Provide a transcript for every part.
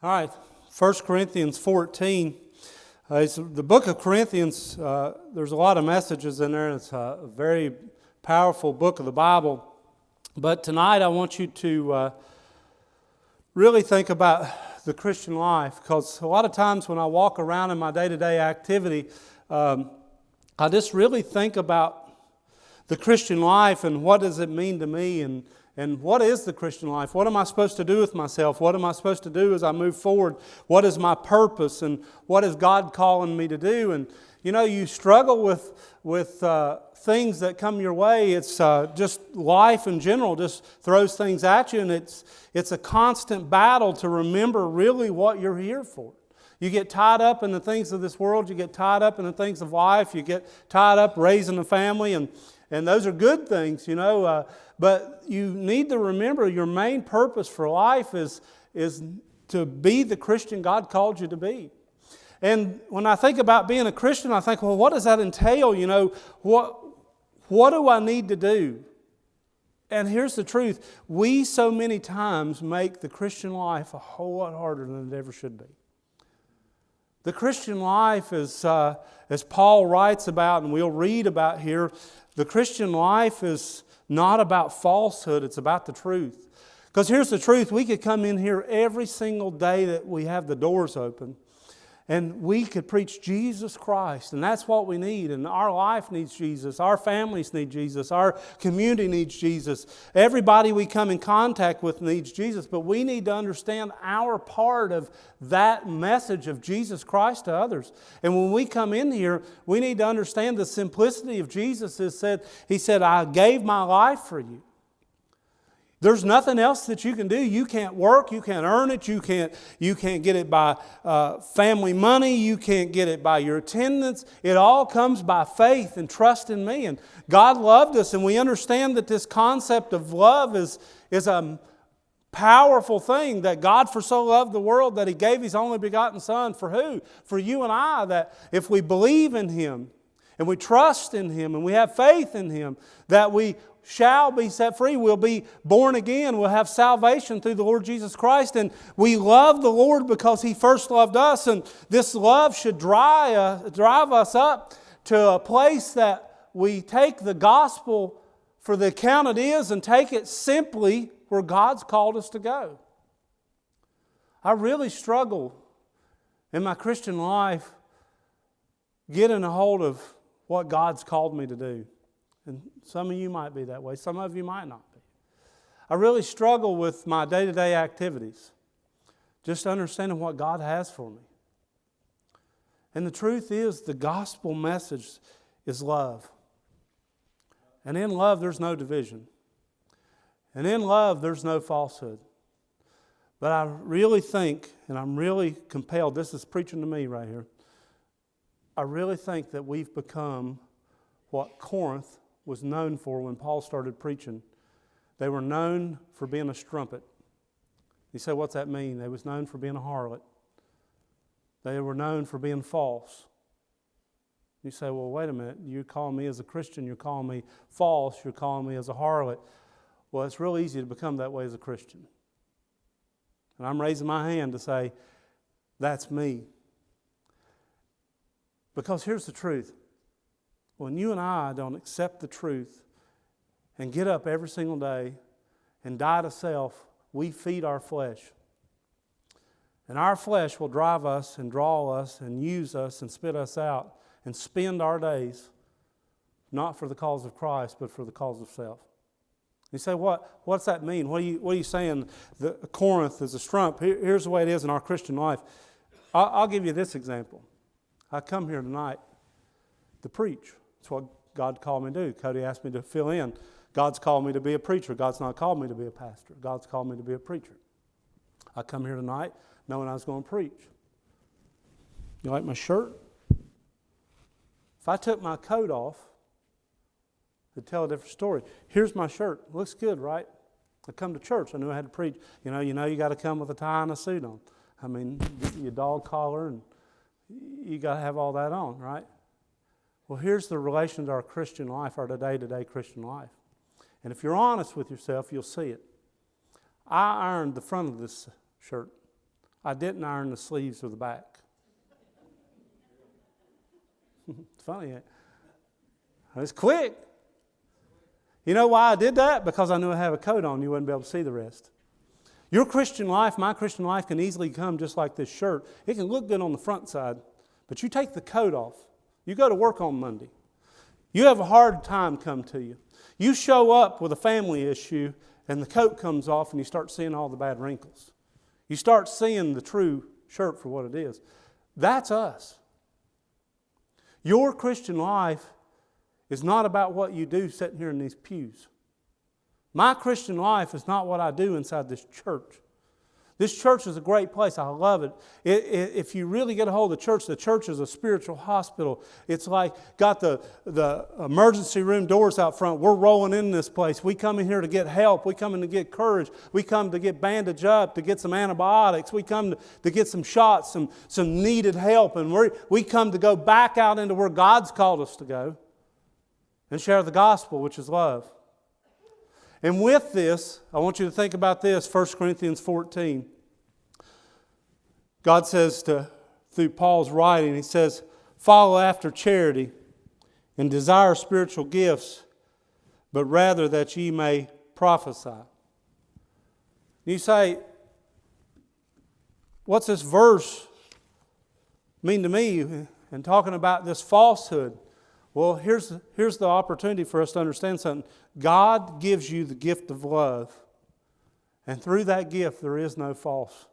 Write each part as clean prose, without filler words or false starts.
All right, 1 Corinthians 14. It's the book of Corinthians. There's a lot of messages in there. It's a very powerful book of the Bible. But tonight I want you to really think about the Christian life, because a lot of times when I walk around in my day-to-day activity, I just really think about the Christian life and what does it mean to me, and what is the Christian life? What am I supposed to do with myself? What am I supposed to do as I move forward? What is my purpose, and what is God calling me to do? And you know, you struggle with things that come your way. It's just life in general just throws things at you, and it's a constant battle to remember really what you're here for. You get tied up in the things of this world. You get tied up in the things of life. You get tied up raising a family, and those are good things, you know. But you need to remember your main purpose for life is to be the Christian God called you to be. And when I think about being a Christian, I think, well, what does that entail? You know, what do I need to do? And here's the truth. We so many times make the Christian life a whole lot harder than it ever should be. The Christian life is, as Paul writes about and we'll read about here, the Christian life is not about falsehood, it's about the truth. Because here's the truth, we could come in here every single day that we have the doors open, and we could preach Jesus Christ, and that's what we need. And our life needs Jesus. Our families need Jesus. Our community needs Jesus. Everybody we come in contact with needs Jesus. But we need to understand our part of that message of Jesus Christ to others. And when we come in here, we need to understand the simplicity of Jesus. He said, I gave my life for you. There's nothing else that you can do. You can't work. You can't earn it. You can't get it by family money. You can't get it by your attendance. It all comes by faith and trust in me. And God loved us, and we understand that this concept of love is a powerful thing, that God for so loved the world that He gave His only begotten Son. For who? For you and I, that if we believe in Him and we trust in Him and we have faith in Him, that we shall be set free. We'll be born again. We'll have salvation through the Lord Jesus Christ. And we love the Lord because He first loved us. And this love should drive us up to a place that we take the gospel for the account it is and take it simply where God's called us to go. I really struggle in my Christian life getting a hold of what God's called me to do. And some of you might be that way. Some of you might not be. I really struggle with my day-to-day activities, just understanding what God has for me. And the truth is, the gospel message is love. And in love, there's no division. And in love, there's no falsehood. But I really think, and I'm really compelled, this is preaching to me right here, I really think that we've become what Corinth was known for when Paul started preaching. They were known for being a strumpet. You say, what's that mean? They was known for being a harlot. They were known for being false. You say, well, wait a minute. You're calling me as a Christian. You're calling me false. You're calling me as a harlot. Well, it's real easy to become that way as a Christian. And I'm raising my hand to say, that's me. Because here's the truth. When you and I don't accept the truth and get up every single day and die to self, we feed our flesh. And our flesh will drive us and draw us and use us and spit us out and spend our days not for the cause of Christ, but for the cause of self. You say, what's that mean? What are you saying? Corinth is a strump. Here's the way it is in our Christian life. I'll give you this example. I come here tonight to preach. That's what God called me to do. Cody asked me to fill in. God's called me to be a preacher. God's not called me to be a pastor. God's called me to be a preacher. I come here tonight knowing I was going to preach. You like my shirt? If I took my coat off, it'd tell a different story. Here's my shirt. Looks good, right? I come to church. I knew I had to preach. You know you got to come with a tie and a suit on. I mean, your dog collar, and you got to have all that on, right? Well, here's the relation to our Christian life, our day-to-day Christian life. And if you're honest with yourself, you'll see it. I ironed the front of this shirt. I didn't iron the sleeves of the back. It's funny. I was quick. You know why I did that? Because I knew I have a coat on. You wouldn't be able to see the rest. Your Christian life, my Christian life, can easily come just like this shirt. It can look good on the front side, but you take the coat off. You go to work on Monday. You have a hard time come to you. You show up with a family issue, and the coat comes off, and you start seeing all the bad wrinkles. You start seeing the true shirt for what it is. That's us. Your Christian life is not about what you do sitting here in these pews. My Christian life is not what I do inside this church. This church is a great place. I love it. If you really get a hold of the church is a spiritual hospital. It's like got the emergency room doors out front. We're rolling in this place. We come in here to get help. We come in to get courage. We come to get bandaged up, to get some antibiotics. We come to get some shots, some needed help. And we come to go back out into where God's called us to go and share the gospel, which is love. And with this, I want you to think about this, 1 Corinthians 14. God says through Paul's writing, he says, follow after charity and desire spiritual gifts, but rather that ye may prophesy. You say, what's this verse mean to me? And talking about this falsehood. Well, here's the opportunity for us to understand something. God gives you the gift of love. And through that gift, there is no false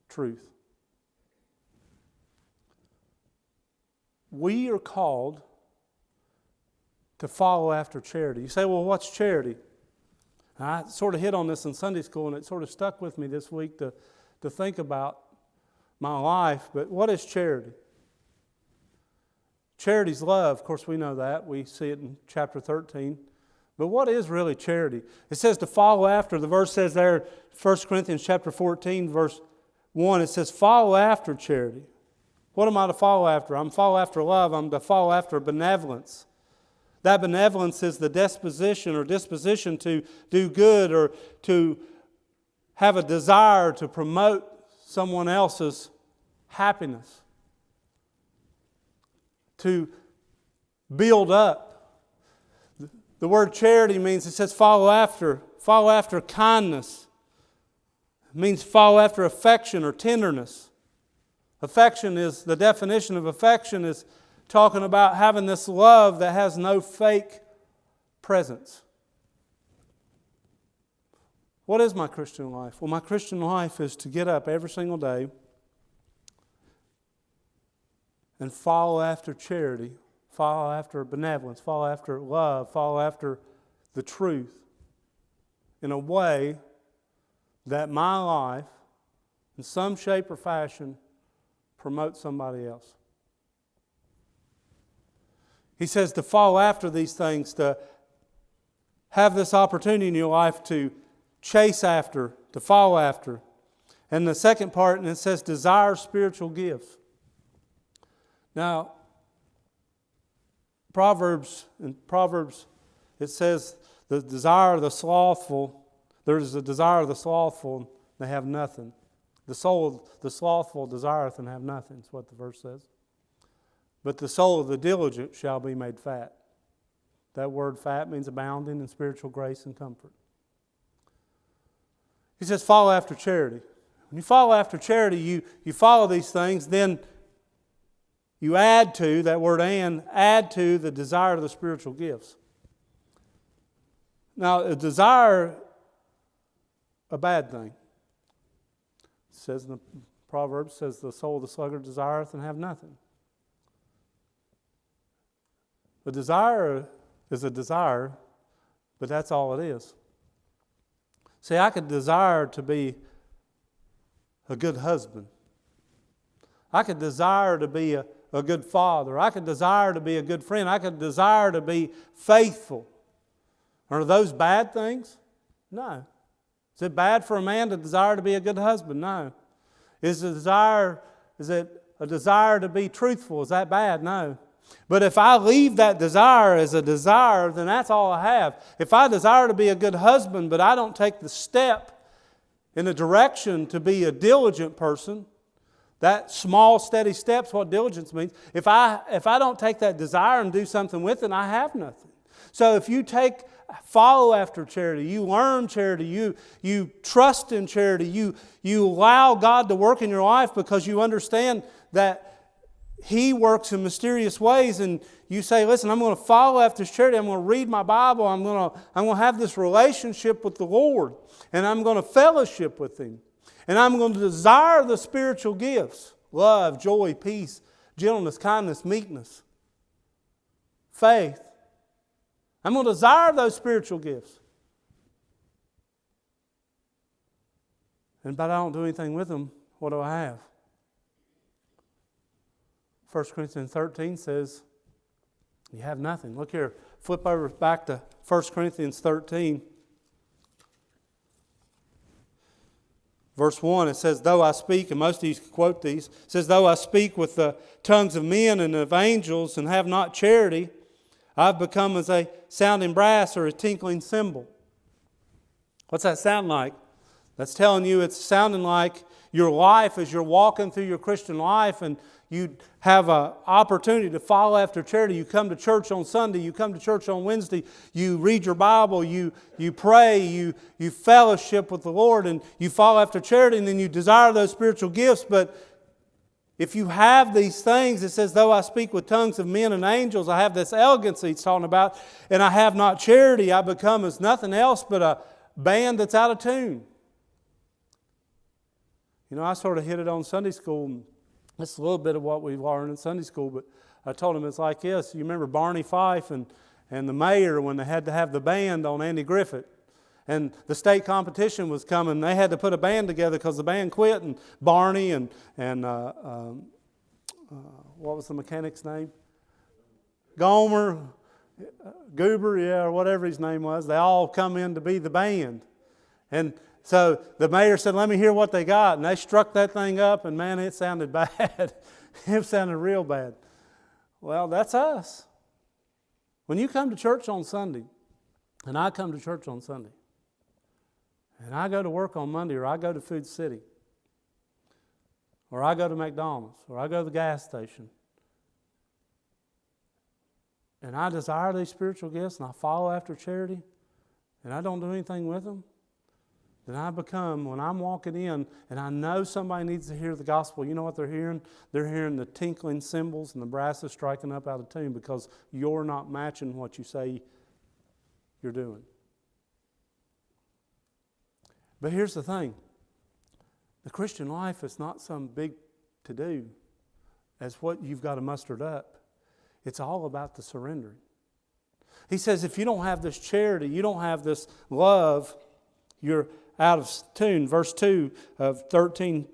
truth. We are called to follow after charity. You say, well, what's charity? I sort of hit on this in Sunday school, and it sort of stuck with me this week to think about my life. But what is charity? Charity's love. Of course, we know that. We see it in chapter 13. But what is really charity? It says to follow after. The verse says there, 1 Corinthians chapter 14, verse 1, it says, follow after charity. What am I to follow after? I'm to follow after love. I'm to follow after benevolence. That benevolence is the disposition to do good or to have a desire to promote someone else's happiness. To build up. The word charity means, it says follow after kindness. It means follow after affection or tenderness. Affection is, the definition of affection is talking about having this love that has no fake presence. What is my Christian life? Well, my Christian life is to get up every single day and follow after charity, follow after benevolence, follow after love, follow after the truth in a way that my life, in some shape or fashion, promotes somebody else. He says to follow after these things, to have this opportunity in your life to chase after, to follow after. And the second part, and it says desire spiritual gifts. Now, Proverbs, it says the desire of the slothful, there is a desire of the slothful, they have nothing. The soul of the slothful desireth and have nothing, is what the verse says. But the soul of the diligent shall be made fat. That word fat means abounding in spiritual grace and comfort. He says follow after charity. When you follow after charity, you follow these things, then you add to, that word add to the desire of the spiritual gifts. Now, a desire, a bad thing. It says in the Proverbs, says the soul of the sluggard desireth and have nothing. A desire is a desire, but that's all it is. See, I could desire to be a good husband. I could desire to be a good father. I could desire to be a good friend. I could desire to be faithful. Are those bad things? No. Is it bad for a man to desire to be a good husband? No. Is it a desire to be truthful? Is that bad? No. But if I leave that desire as a desire, then that's all I have. If I desire to be a good husband, but I don't take the step in a direction to be a diligent person. That small, steady steps, what diligence means. If I don't take that desire and do something with it, I have nothing. So if you follow after charity, you learn charity, you trust in charity, you allow God to work in your life because you understand that He works in mysterious ways, and you say, listen, I'm going to follow after charity, I'm going to read my Bible, I'm going to have this relationship with the Lord, and I'm going to fellowship with Him. And I'm going to desire the spiritual gifts: love, joy, peace, gentleness, kindness, meekness, faith. I'm going to desire those spiritual gifts. But I don't do anything with them. What do I have? 1 Corinthians 13 says, you have nothing. Look here. Flip over back to 1 Corinthians 13. Verse 1, it says, though I speak, and most of you quote these, it says, though I speak with the tongues of men and of angels and have not charity, I've become as a sounding brass or a tinkling cymbal. What's that sound like? That's telling you it's sounding like your life as you're walking through your Christian life and you have an opportunity to follow after charity. You come to church on Sunday, you come to church on Wednesday, you read your Bible, you pray, you fellowship with the Lord, and you follow after charity, and then you desire those spiritual gifts. But if you have these things, it says, though I speak with tongues of men and angels, I have this elegancy he's talking about, and I have not charity, I become as nothing else but a band that's out of tune. You know, I sort of hit it on Sunday school. That's a little bit of what we learned in Sunday school, but I told him it's like this. You remember Barney Fife and the mayor when they had to have the band on Andy Griffith? And the state competition was coming. They had to put a band together because the band quit, and Barney and what was the mechanic's name? Gomer, Goober, or whatever his name was. They all come in to be the band. And so the mayor said, let me hear what they got. And they struck that thing up, and man, it sounded bad. It sounded real bad. Well, that's us. When you come to church on Sunday, and I come to church on Sunday, and I go to work on Monday, or I go to Food City, or I go to McDonald's, or I go to the gas station, and I desire these spiritual gifts, and I follow after charity, and I don't do anything with them, then I become, when I'm walking in and I know somebody needs to hear the gospel, you know what they're hearing? They're hearing the tinkling cymbals and the brasses striking up out of tune because you're not matching what you say you're doing. But here's the thing. The Christian life is not some big to-do as what you've got to muster up. It's all about the surrendering. He says if you don't have this charity, you don't have this love, you're out of tune. Verse 2 of 13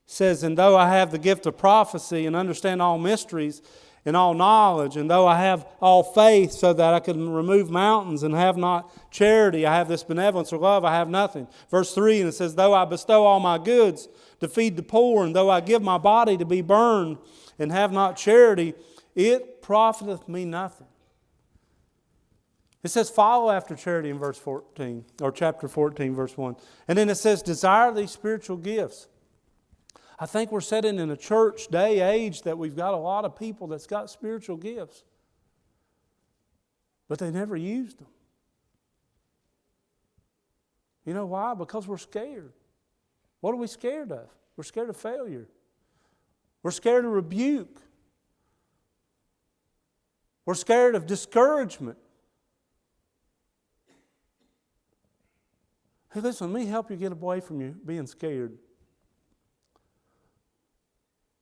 says, and though I have the gift of prophecy and understand all mysteries and all knowledge, and though I have all faith so that I can remove mountains and have not charity, I have this benevolence or love, I have nothing. Verse 3, and it says, though I bestow all my goods to feed the poor, and though I give my body to be burned and have not charity, it profiteth me nothing. It says, follow after charity in verse 14, or chapter 14, verse 1. And then it says, desire these spiritual gifts. I think we're sitting in a church day, age, that we've got a lot of people that's got spiritual gifts. But they never used them. You know why? Because we're scared. What are we scared of? We're scared of failure. We're scared of rebuke. We're scared of discouragement. Hey, listen, let me help you get away from you being scared.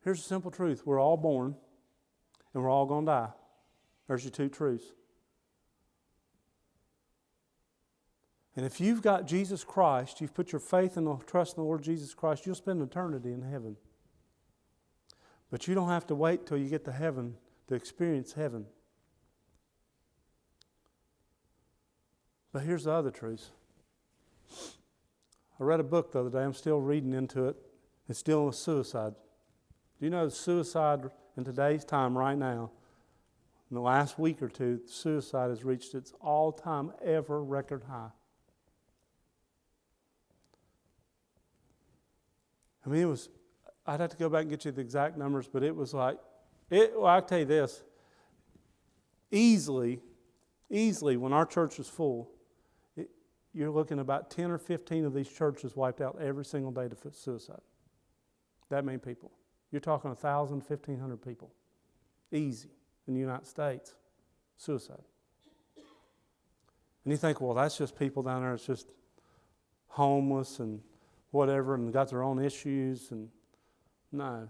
Here's the simple truth. We're all born, and we're all going to die. There's your two truths. And if you've got Jesus Christ, you've put your faith and trust in the Lord Jesus Christ, you'll spend eternity in heaven. But you don't have to wait till you get to heaven to experience heaven. But here's the other truth. I read a book the other day. I'm still reading into it. It's dealing with suicide. Do you know suicide in today's time right now, in the last week or two, suicide has reached its all-time ever record high. I mean, I'd have to go back and get you the exact numbers, but it was like, I'll tell you this, easily, when our church is full, you're looking about 10 or 15 of these churches wiped out every single day to suicide. That many people. You're talking 1,000, 1,500 people. Easy in the United States. Suicide. And you think, well, that's just people down there. It's just homeless and whatever and got their own issues. And no.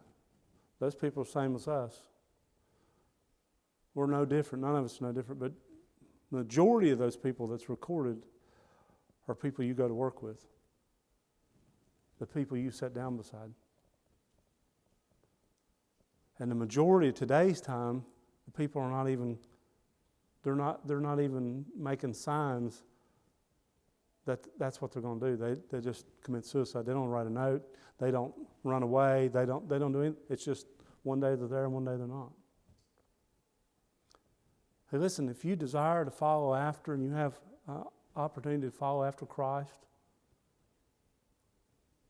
Those people are the same as us. We're no different. None of us are no different. But the majority of those people that's recorded are people you go to work with. The people you sit down beside. And the majority of today's time, the people are not even, they're not even making signs that that's what they're going to do. They just commit suicide. They don't write a note. They don't run away. They don't do anything. It's just one day they're there and one day they're not. Hey, listen, if you desire to follow after and you have opportunity to follow after Christ,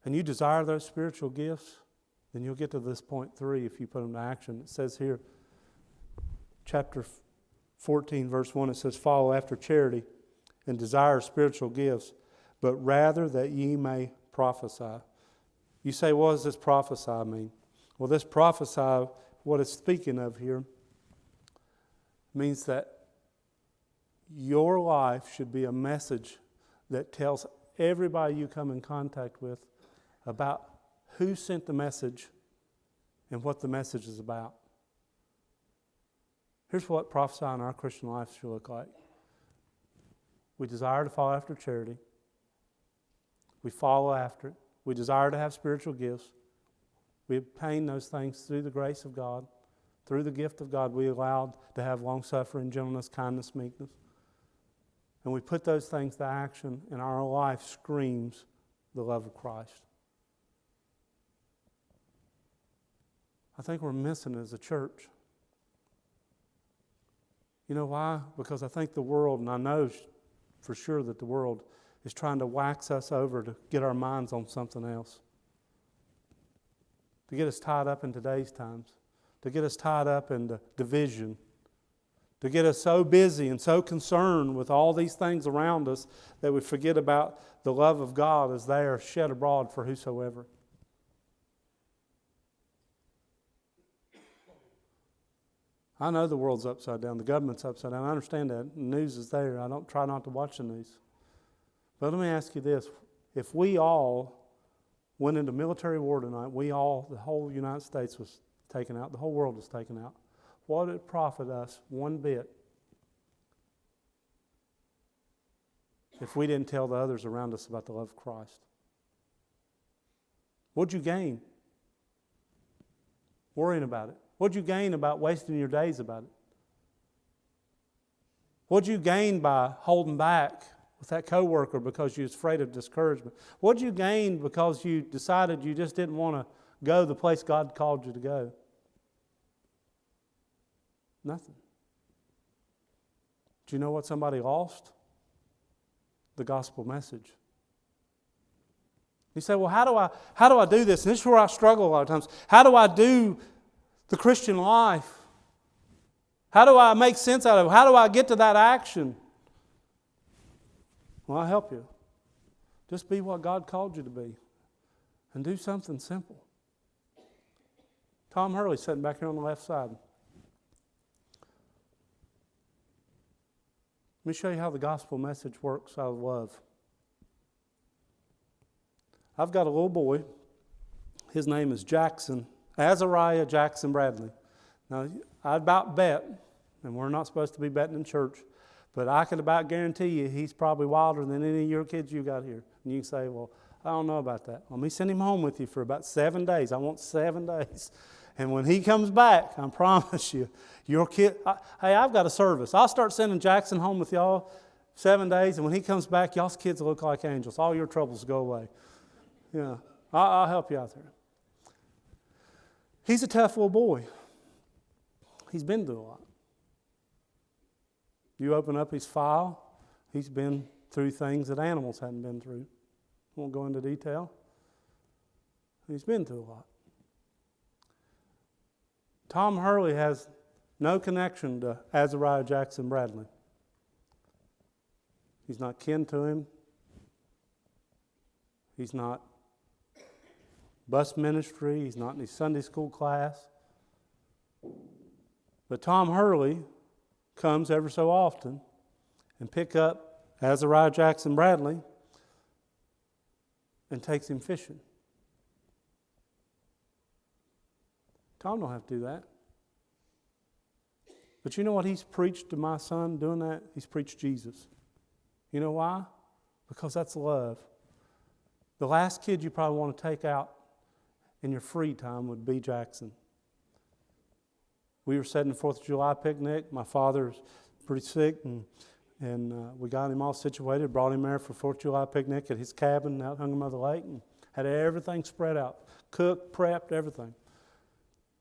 and you desire those spiritual gifts, then you'll get to this point 3 if you put them to action. It says here, chapter 14, verse 1, it says, follow after charity and desire spiritual gifts, but rather that ye may prophesy. You say, what does this prophesy mean? Well, this prophesy, what it's speaking of here, means that your life should be a message that tells everybody you come in contact with about who sent the message and what the message is about. Here's what prophesying in our Christian life should look like. We desire to follow after charity. We follow after it. We desire to have spiritual gifts. We obtain those things through the grace of God. Through the gift of God, we are allowed to have long-suffering, gentleness, kindness, meekness. And we put those things to action, and our life screams the love of Christ. I think we're missing it as a church. You know why? Because I think the world, and I know for sure that the world is trying to wax us over to get our minds on something else. To get us tied up in today's times. To get us tied up in the division. To get us so busy and so concerned with all these things around us that we forget about the love of God as they are shed abroad for whosoever. I know the world's upside down. The government's upside down. I understand that. The news is there. I don't try not to watch the news. But let me ask you this. If we all went into military war tonight, the whole United States was taken out, the whole world was taken out, what would it profit us one bit if we didn't tell the others around us about the love of Christ? What'd you gain worrying about it? What'd you gain about wasting your days about it? What'd you gain by holding back with that coworker because you was afraid of discouragement? What'd you gain because you decided you just didn't want to go the place God called you to go? Nothing. Do you know what somebody lost? The gospel message. You say, well, how do I do this? And this is where I struggle a lot of times. How do I do the Christian life? How do I make sense out of it? How do I get to that action? Well, I'll help you. Just be what God called you to be. And do something simple. Tom Hurley sitting back here on the left side. Let me show you how the gospel message works out of love. I've got a little boy. His name is Jackson. Azariah Jackson Bradley. Now, I'd about bet, and we're not supposed to be betting in church, but I can about guarantee you he's probably wilder than any of your kids you got here. And you can say, well, I don't know about that. Let me send him home with you for about 7 days. I want 7 days. And when he comes back, I promise you, your kid, hey, I've got a service. I'll start sending Jackson home with y'all 7 days, and when he comes back, y'all's kids will look like angels. All your troubles go away. Yeah, I'll help you out there. He's a tough little boy. He's been through a lot. You open up his file, he's been through things that animals hadn't been through. Won't go into detail. He's been through a lot. Tom Hurley has no connection to Azariah Jackson Bradley. He's not kin to him. He's not bus ministry. He's not in his Sunday school class. But Tom Hurley comes ever so often and pick up Azariah Jackson Bradley and takes him fishing. Tom don't have to do that. But you know what he's preached to my son doing that? He's preached Jesus. You know why? Because that's love. The last kid you probably want to take out in your free time would be Jackson. We were setting the 4th of July picnic. My father's pretty sick, and we got him all situated, brought him there for 4th of July picnic at his cabin out Hungermother Lake, and had everything spread out, cooked, prepped, everything.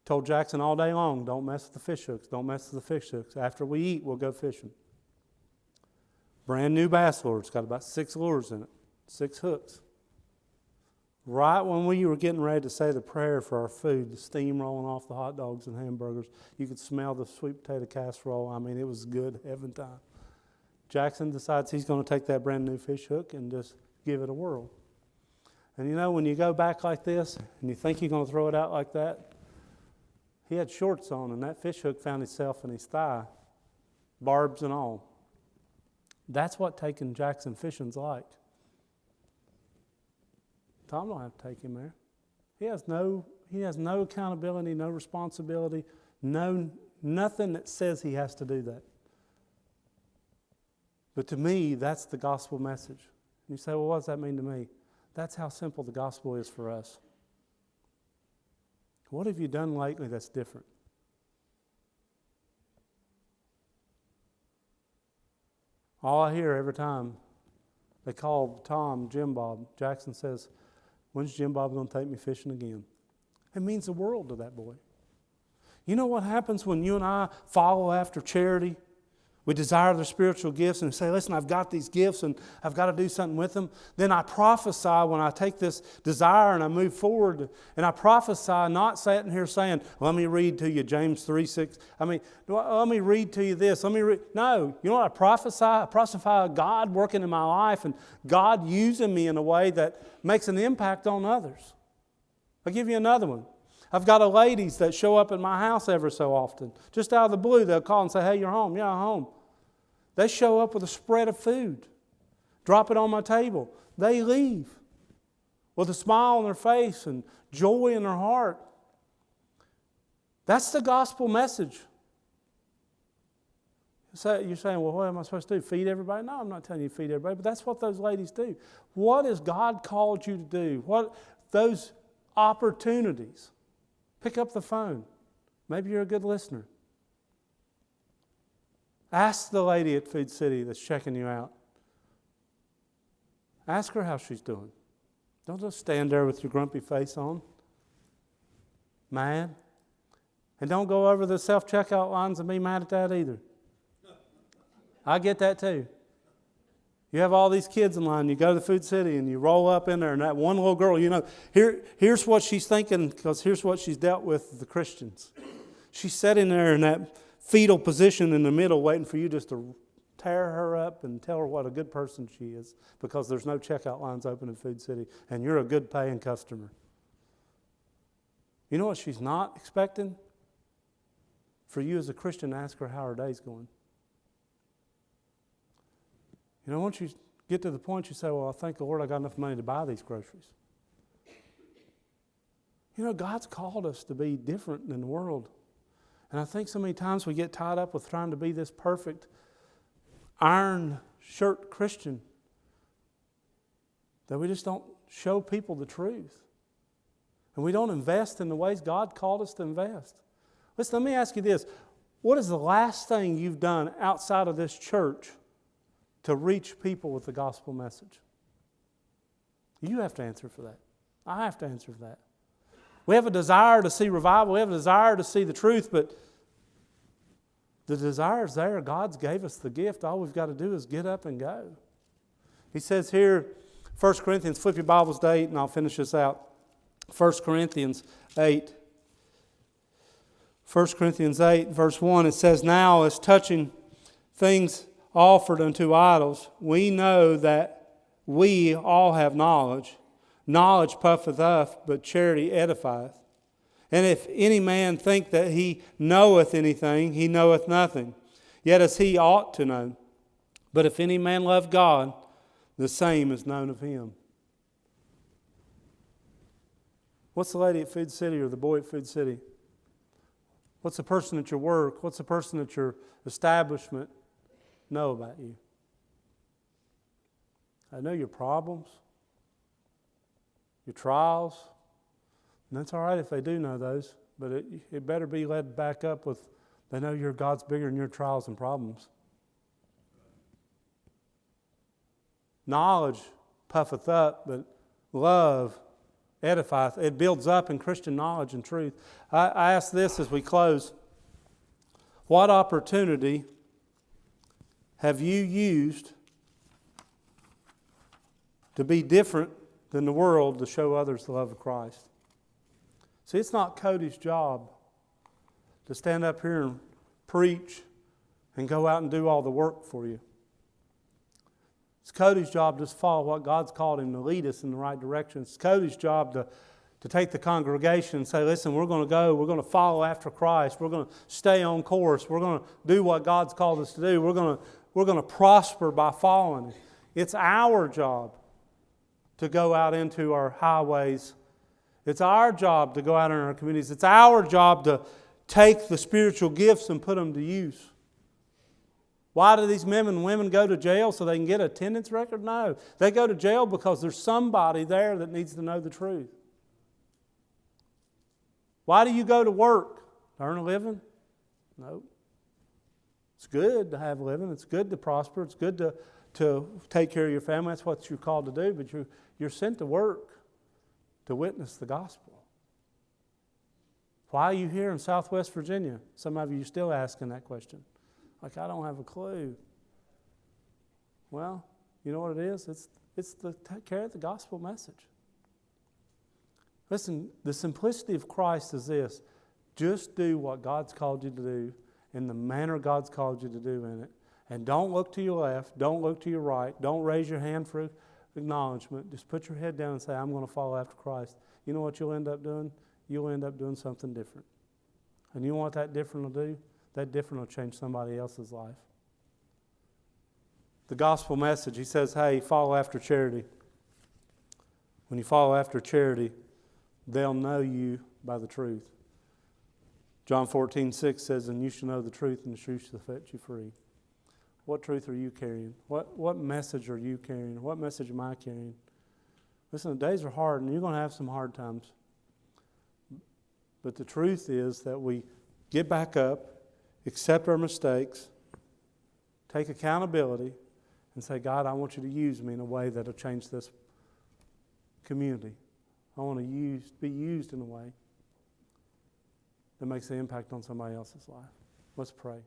Told Jackson all day long, don't mess with the fish hooks, don't mess with the fish hooks. After we eat, we'll go fishing. Brand new bass lure. It's got about 6 lures in it, 6 hooks. Right when we were getting ready to say the prayer for our food, the steam rolling off the hot dogs and hamburgers, you could smell the sweet potato casserole. I mean, it was good heaven time. Jackson decides he's going to take that brand new fish hook and just give it a whirl. And you know, when you go back like this and you think you're going to throw it out like that, he had shorts on and that fish hook found itself in his thigh, barbs and all. That's what taking Jackson fishing's like. Tom don't have to take him there. He has no accountability, no responsibility, nothing that says he has to do that. But to me, that's the gospel message. And you say, well, what does that mean to me? That's how simple the gospel is for us. What have you done lately that's different? All I hear every time they call Tom Jim Bob, Jackson says, when's Jim Bob going to take me fishing again? It means the world to that boy. You know what happens when you and I follow after charity? We desire their spiritual gifts and say, listen, I've got these gifts and I've got to do something with them. Then I prophesy when I take this desire and I move forward. And I prophesy not sitting here saying, let me read to you James 3:6. Let me read to you this. No, you know what I prophesy? I prophesy God working in my life and God using me in a way that makes an impact on others. I'll give you another one. I've got ladies that show up at my house every so often. Just out of the blue, they'll call and say, hey, you're home. Yeah, I'm home. They show up with a spread of food, drop it on my table. They leave with a smile on their face and joy in their heart. That's the gospel message. You're saying, well, what am I supposed to do? Feed everybody? No, I'm not telling you to feed everybody, but that's what those ladies do. What has God called you to do? What those opportunities? Pick up the phone. Maybe you're a good listener. Ask the lady at Food City that's checking you out. Ask her how she's doing. Don't just stand there with your grumpy face on. Mad. And don't go over the self-checkout lines and be mad at that either. I get that too. You have all these kids in line, you go to the Food City and you roll up in there and that one little girl, here's what she's thinking because here's what she's dealt with the Christians. She's sitting there in that fetal position in the middle waiting for you just to tear her up and tell her what a good person she is because there's no checkout lines open in Food City and you're a good paying customer. You know what she's not expecting? For you as a Christian to ask her how her day's going. You know, once you get to the point you say, well, I thank the Lord I got enough money to buy these groceries. You know, God's called us to be different than the world. And I think so many times we get tied up with trying to be this perfect iron shirt Christian that we just don't show people the truth. And we don't invest in the ways God called us to invest. Listen, let me ask you this. What is the last thing you've done outside of this church to reach people with the gospel message? You have to answer for that. I have to answer for that. We have a desire to see revival. We have a desire to see the truth, but the desire's there. God's gave us the gift. All we've got to do is get up and go. He says here, 1 Corinthians, flip your Bibles to 8, and I'll finish this out. 1 Corinthians 8. 1 Corinthians 8, verse 1, it says, "Now as touching things offered unto idols, we know that we all have knowledge. Knowledge puffeth up, but charity edifieth. And if any man think that he knoweth anything, he knoweth nothing, yet as he ought to know. But if any man love God, the same is known of him." What's the lady at Food City or the boy at Food City? What's the person at your work? What's the person at your establishment know about you? I know your problems, your trials, and that's all right if they do know those, but it better be led back up with, they know your God's bigger than your trials and problems. Knowledge puffeth up, but love edifieth. It builds up in Christian knowledge and truth. I ask this as we close. What opportunity have you used to be different than the world to show others the love of Christ? See, it's not Cody's job to stand up here and preach and go out and do all the work for you. It's Cody's job to just follow what God's called him to lead us in the right direction. It's Cody's job to take the congregation and say, listen, we're going to go, we're going to follow after Christ, we're going to stay on course, we're going to do what God's called us to do, we're going to prosper by following it. It's our job to go out into our highways. It's our job to go out in our communities. It's our job to take the spiritual gifts and put them to use. Why do these men and women go to jail? So they can get an attendance record? No. They go to jail because there's somebody there that needs to know the truth. Why do you go to work? To earn a living? No. It's good to have a living. It's good to prosper. It's good to take care of your family. That's what you're called to do. But you're sent to work to witness the gospel. Why are you here in Southwest Virginia? Some of you are still asking that question. Like, I don't have a clue. Well, you know what it is? It's to take care of the gospel message. Listen, the simplicity of Christ is this. Just do what God's called you to do in the manner God's called you to do in it. And don't look to your left. Don't look to your right. Don't raise your hand for acknowledgement. Just put your head down and say, I'm going to follow after Christ. You know what you'll end up doing? You'll end up doing something different. And you know what that different will do? That different will change somebody else's life. The gospel message, he says, hey, follow after charity. When you follow after charity, they'll know you by the truth. John 14:6 says, and you shall know the truth, and the truth shall set you free. What truth are you carrying? What message are you carrying? What message am I carrying? Listen, the days are hard, and you're going to have some hard times. But the truth is that we get back up, accept our mistakes, take accountability, and say, God, I want you to use me in a way that will change this community. I want to be used in a way that makes an impact on somebody else's life. Let's pray.